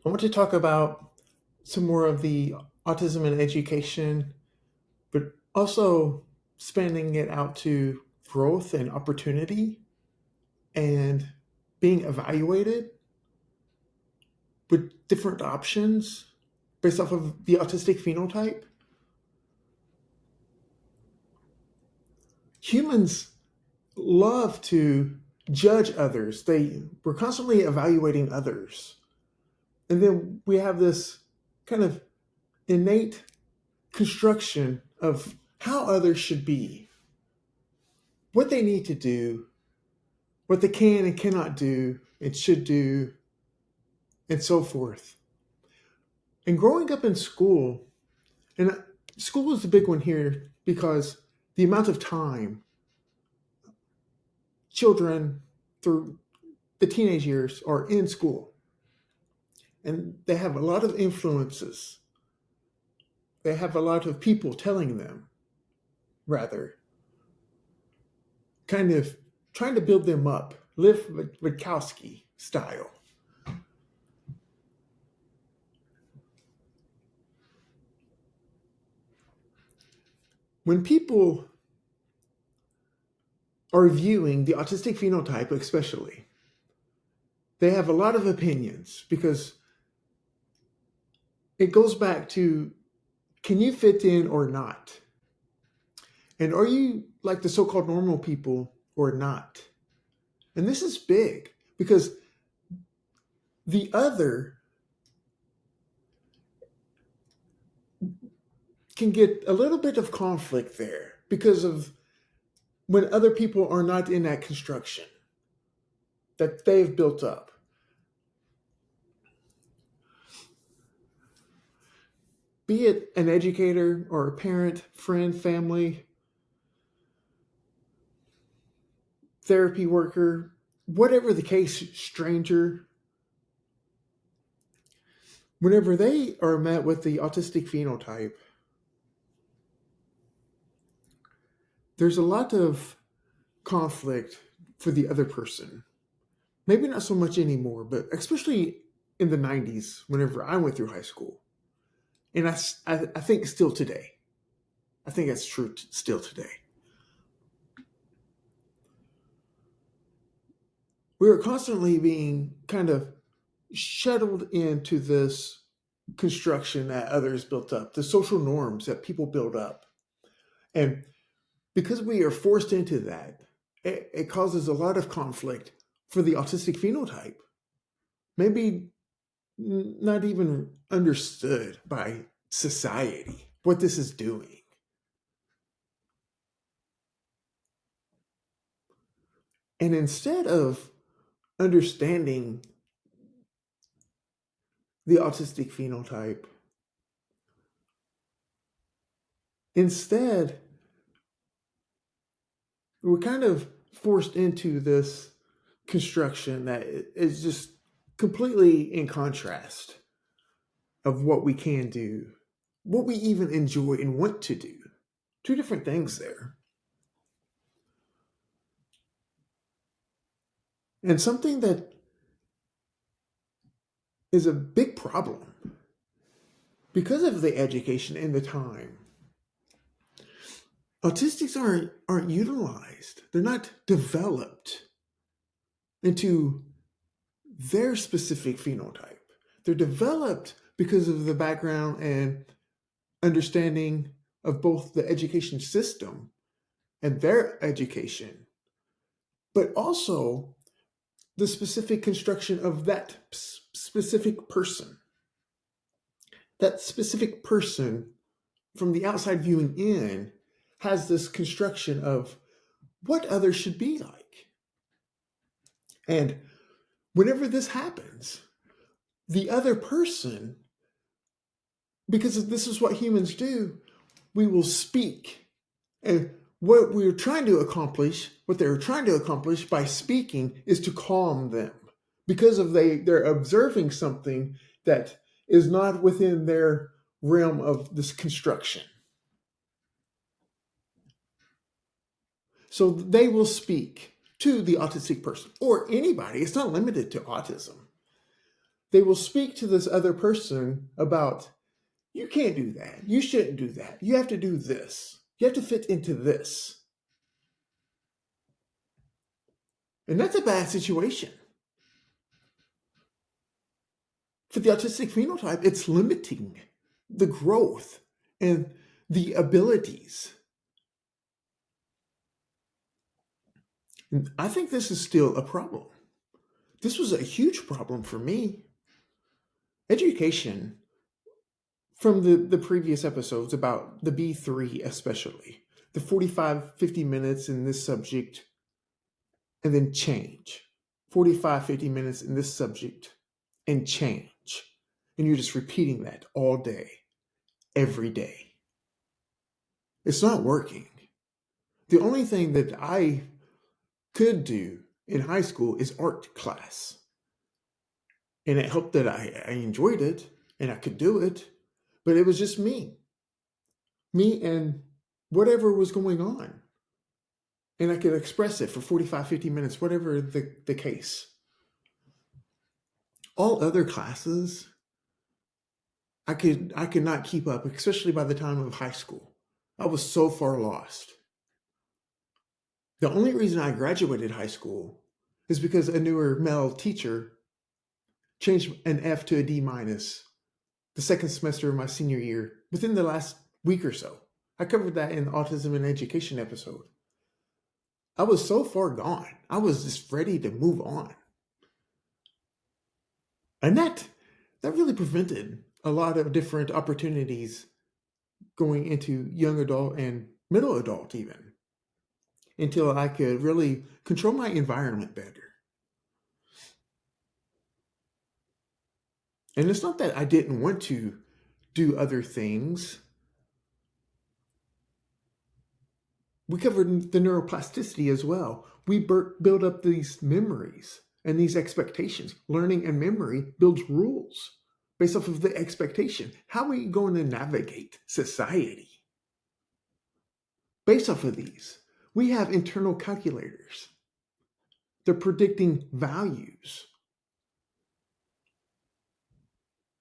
I want to talk about some more of the autism and education, but also spanning it out to growth and opportunity and being evaluated with different options based off of the autistic phenotype. Humans love to judge others. We're constantly evaluating others. And then we have this kind of innate construction of how others should be, what they need to do, what they can and cannot do and should do, and so forth. And growing up in school, and school is the big one here because the amount of time children through the teenage years are in school, and they have a lot of influences. They have a lot of people telling them, rather, kind of trying to build them up, Liv Witkowski style. When people are viewing the autistic phenotype, especially, they have a lot of opinions because it goes back to, can you fit in or not? And are you like the so-called normal people or not? And this is big because the other can get a little bit of conflict there because of when other people are not in that construction that they've built up. Be it an educator or a parent, friend, family, therapy worker, whatever the case, stranger, whenever they are met with the autistic phenotype, there's a lot of conflict for the other person. Maybe not so much anymore, but especially in the 90s, whenever I went through high school. And I think still today. I think that's true still today. We are constantly being kind of shuttled into this construction that others built up, the social norms that people build up. And because we are forced into that, it causes a lot of conflict for the autistic phenotype. Maybe not even understood by society what this is doing. And instead of understanding the autistic phenotype, instead, we're kind of forced into this construction that is just completely in contrast of what we can do, what we even enjoy and want to do. Two different things there. And something that is a big problem because of the education and the time. Autistics aren't utilized. They're not developed into their specific phenotype. They're developed because of the background and understanding of both the education system and their education, but also the specific construction of that specific person. That specific person from the outside viewing in has this construction of what others should be like. And whenever this happens, the other person, because this is what humans do, we will speak. And what they're trying to accomplish by speaking is to calm them because of they're observing something that is not within their realm of this construction. So they will speak to the autistic person or anybody. It's not limited to autism. they will speak to this other person about, you can't do that. You shouldn't do that. You have to do this. You have to fit into this. And that's a bad situation. For the autistic phenotype, it's limiting the growth and the abilities. And I think this is still a problem. This was a huge problem for me. Education, from the previous episodes about the B3 especially, the 45, 50 minutes in this subject, and then change. 45, 50 minutes in this subject, and change. And you're just repeating that all day, every day. It's not working. The only thing that I could do in high school is art class. And it helped that I enjoyed it and I could do it, but it was just me and whatever was going on. And I could express it for 45, 50 minutes, whatever the case. All other classes, I could not keep up, especially by the time of high school. I was so far lost. The only reason I graduated high school is because a newer male teacher changed an F to a D minus the second semester of my senior year within the last week or so. I covered that in the Autism and Education episode. I was so far gone. I was just ready to move on. And that really prevented a lot of different opportunities going into young adult and middle adult even, until I could really control my environment better. And it's not that I didn't want to do other things. We covered the neuroplasticity as well. We build up these memories and these expectations. Learning and memory builds rules based off of the expectation. How are we going to navigate society? Based off of these, we have internal calculators. They're predicting values.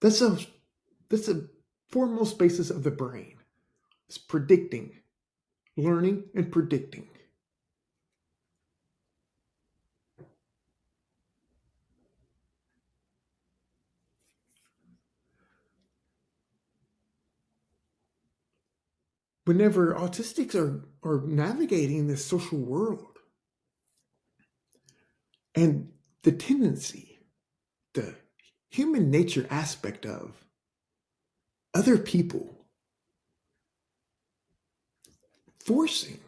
That's a foremost basis of the brain. It's predicting, learning and predicting. Whenever autistics are navigating this social world, and the tendency, the human nature aspect of other people forcing,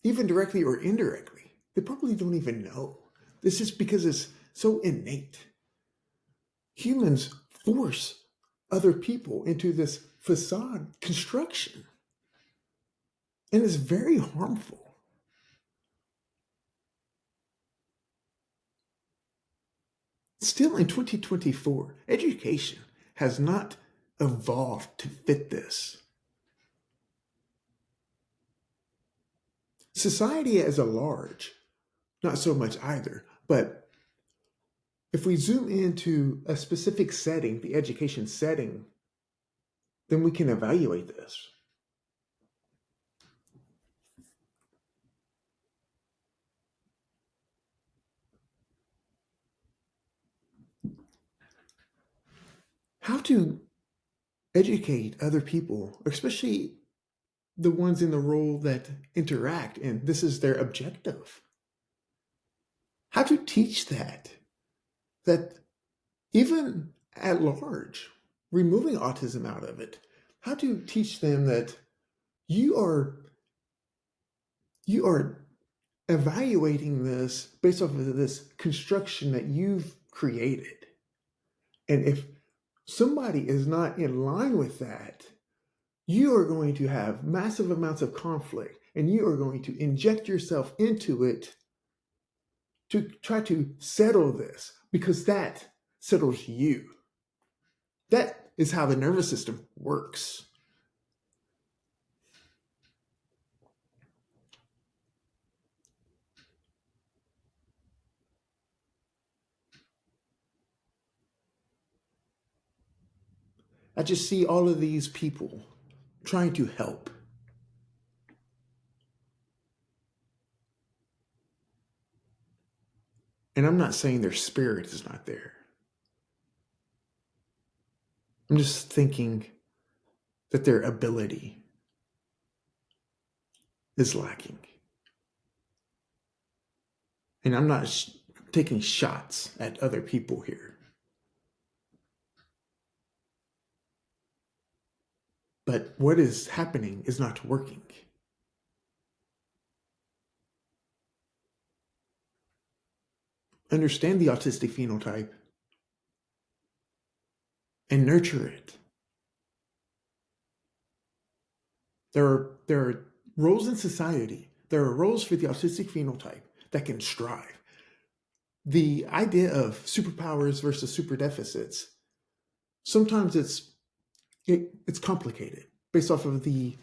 even directly or indirectly, they probably don't even know. This is because it's so innate. Humans force other people into this facade construction, and it's very harmful. Still in 2024, education has not evolved to fit this. Society as a large, not so much either, but if we zoom into a specific setting, the education setting, then we can evaluate this. How to educate other people, especially the ones in the role that interact, and this is their objective. How to teach that even at large, removing autism out of it, how to teach them that you are evaluating this based off of this construction that you've created. And if somebody is not in line with that, you are going to have massive amounts of conflict and you are going to inject yourself into it to try to settle this, because that settles you. That is how the nervous system works. I just see all of these people trying to help. And I'm not saying their spirit is not there. I'm just thinking that their ability is lacking. And I'm not taking shots at other people here. But what is happening is not working. Understand the autistic phenotype and nurture it. There are roles in society, there are roles for the autistic phenotype that can strive. The idea of superpowers versus super deficits, sometimes it's complicated based off of the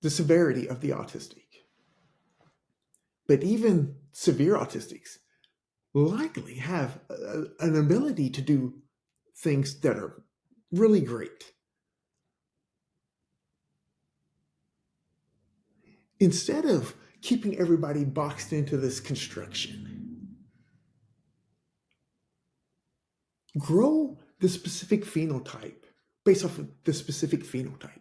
severity of the autistic. But even severe autistics likely have an ability to do things that are really great. Instead of keeping everybody boxed into this construction, grow the specific phenotype based off of the specific phenotype.